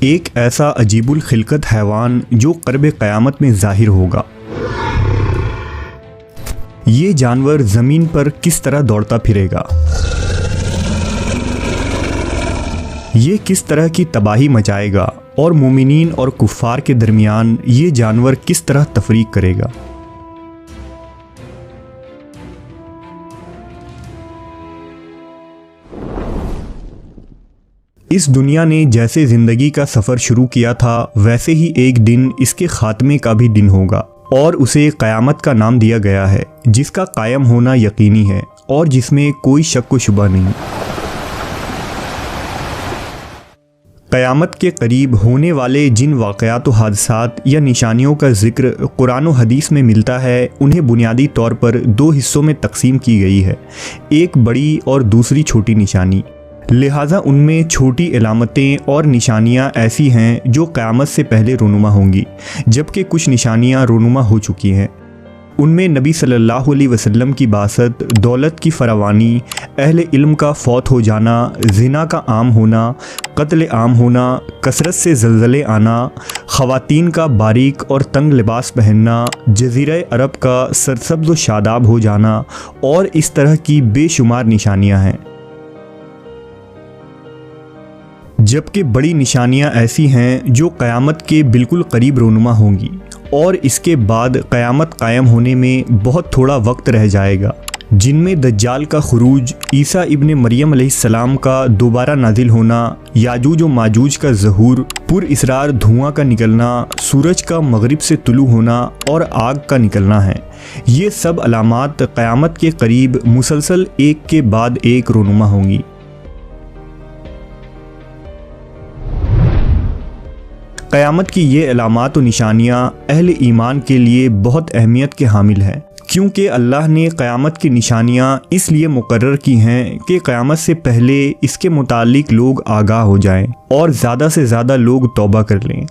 ایک ایسا عجیب الخلقت حیوان جو قرب قیامت میں ظاہر ہوگا۔ یہ جانور زمین پر کس طرح دوڑتا پھرے گا؟ یہ کس طرح کی تباہی مچائے گا اور مومنین اور کفار کے درمیان یہ جانور کس طرح تفریق کرے گا؟ اس دنیا نے جیسے زندگی کا سفر شروع کیا تھا ویسے ہی ایک دن اس کے خاتمے کا بھی دن ہوگا، اور اسے قیامت کا نام دیا گیا ہے، جس کا قائم ہونا یقینی ہے اور جس میں کوئی شک و شبہ نہیں۔ قیامت کے قریب ہونے والے جن واقعات و حادثات یا نشانیوں کا ذکر قرآن و حدیث میں ملتا ہے، انہیں بنیادی طور پر دو حصوں میں تقسیم کی گئی ہے، ایک بڑی اور دوسری چھوٹی نشانی۔ لہٰذا ان میں چھوٹی علامتیں اور نشانیاں ایسی ہیں جو قیامت سے پہلے رونما ہوں گی، جبکہ کچھ نشانیاں رونما ہو چکی ہیں۔ ان میں نبی صلی اللہ علیہ وسلم کی بعثت، دولت کی فراوانی، اہل علم کا فوت ہو جانا، زنا کا عام ہونا، قتل عام ہونا، کثرت سے زلزلے آنا، خواتین کا باریک اور تنگ لباس پہننا، جزیرہ عرب کا سرسبز و شاداب ہو جانا اور اس طرح کی بے شمار نشانیاں ہیں۔ جبکہ بڑی نشانیاں ایسی ہیں جو قیامت کے بالکل قریب رونما ہوں گی، اور اس کے بعد قیامت قائم ہونے میں بہت تھوڑا وقت رہ جائے گا، جن میں دجال کا خروج، عیسیٰ ابن مریم علیہ السلام کا دوبارہ نازل ہونا، یاجوج و ماجوج کا ظہور، پر اسرار دھواں کا نکلنا، سورج کا مغرب سے طلوع ہونا اور آگ کا نکلنا ہے۔ یہ سب علامات قیامت کے قریب مسلسل ایک کے بعد ایک رونما ہوں گی۔ قیامت کی یہ علامات و نشانیاں اہل ایمان کے لیے بہت اہمیت کے حامل ہیں، کیونکہ اللہ نے قیامت کی نشانیاں اس لیے مقرر کی ہیں کہ قیامت سے پہلے اس کے متعلق لوگ آگاہ ہو جائیں اور زیادہ سے زیادہ لوگ توبہ کر لیں۔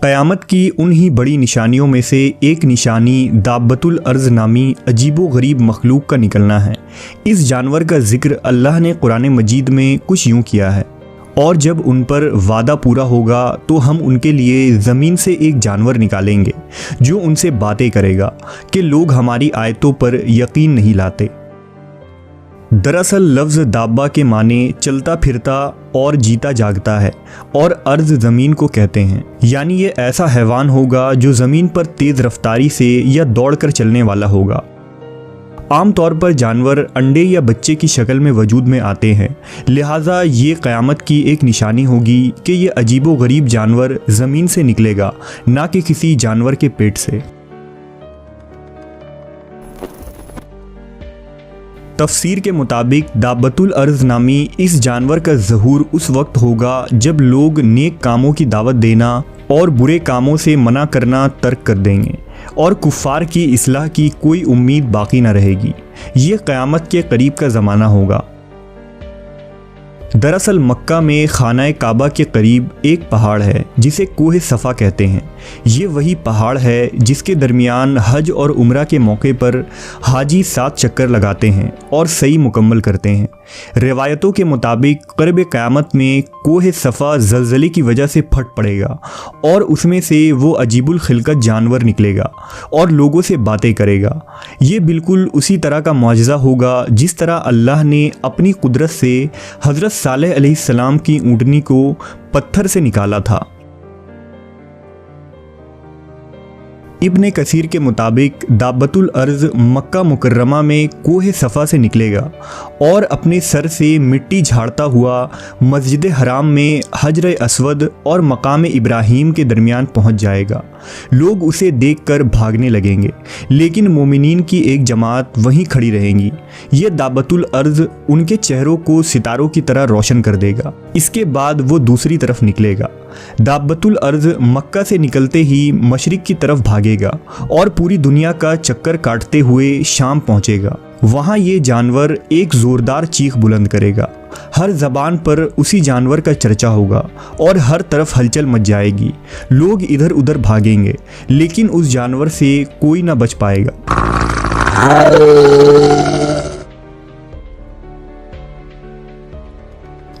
قیامت کی انہی بڑی نشانیوں میں سے ایک نشانی دابۃ الارض نامی عجیب و غریب مخلوق کا نکلنا ہے۔ اس جانور کا ذکر اللہ نے قرآن مجید میں کچھ یوں کیا ہے: اور جب ان پر وعدہ پورا ہوگا تو ہم ان کے لیے زمین سے ایک جانور نکالیں گے جو ان سے باتیں کرے گا کہ لوگ ہماری آیتوں پر یقین نہیں لاتے۔ دراصل لفظ دابہ کے معنی چلتا پھرتا اور جیتا جاگتا ہے، اور ارض زمین کو کہتے ہیں، یعنی یہ ایسا حیوان ہوگا جو زمین پر تیز رفتاری سے یا دوڑ کر چلنے والا ہوگا۔ عام طور پر جانور انڈے یا بچے کی شکل میں وجود میں آتے ہیں، لہٰذا یہ قیامت کی ایک نشانی ہوگی کہ یہ عجیب و غریب جانور زمین سے نکلے گا، نہ کہ کسی جانور کے پیٹ سے۔ تفسیر کے مطابق دابۃ الارض نامی اس جانور کا ظہور اس وقت ہوگا جب لوگ نیک کاموں کی دعوت دینا اور برے کاموں سے منع کرنا ترک کر دیں گے، اور کفار کی اصلاح کی کوئی امید باقی نہ رہے گی۔ یہ قیامت کے قریب کا زمانہ ہوگا۔ دراصل مکہ میں خانہ کعبہ کے قریب ایک پہاڑ ہے جسے کوہ صفا کہتے ہیں۔ یہ وہی پہاڑ ہے جس کے درمیان حج اور عمرہ کے موقع پر حاجی 7 چکر لگاتے ہیں اور سعی مکمل کرتے ہیں۔ روایتوں کے مطابق قرب قیامت میں کوہ صفا زلزلے کی وجہ سے پھٹ پڑے گا، اور اس میں سے وہ عجیب الخلقت جانور نکلے گا اور لوگوں سے باتیں کرے گا۔ یہ بالکل اسی طرح کا معجزہ ہوگا جس طرح اللہ نے اپنی قدرت سے حضرت صالح علیہ السلام کی اونٹنی کو پتھر سے نکالا تھا۔ ابن کثیر کے مطابق دابۃ الارض مکہ مکرمہ میں کوہ صفا سے نکلے گا اور اپنے سر سے مٹی جھاڑتا ہوا مسجد حرام میں حجر اسود اور مقام ابراہیم کے درمیان پہنچ جائے گا۔ لوگ اسے دیکھ کر بھاگنے لگیں گے، لیکن مومنین کی ایک جماعت وہیں کھڑی رہیں گی۔ یہ دابۃ الارض ان کے چہروں کو ستاروں کی طرح روشن کر دے گا۔ اس کے بعد وہ دوسری طرف نکلے گا۔ دابۃ الارض مکہ سے نکلتے ہی مشرق کی طرف بھاگے گا اور پوری دنیا کا چکر کاٹتے ہوئے شام پہنچے گا۔ وہاں یہ جانور ایک زوردار چیخ بلند کرے گا۔ ہر زبان پر اسی جانور کا چرچا ہوگا اور ہر طرف ہلچل مچ جائے گی۔ لوگ ادھر ادھر بھاگیں گے، لیکن اس جانور سے کوئی نہ بچ پائے گا۔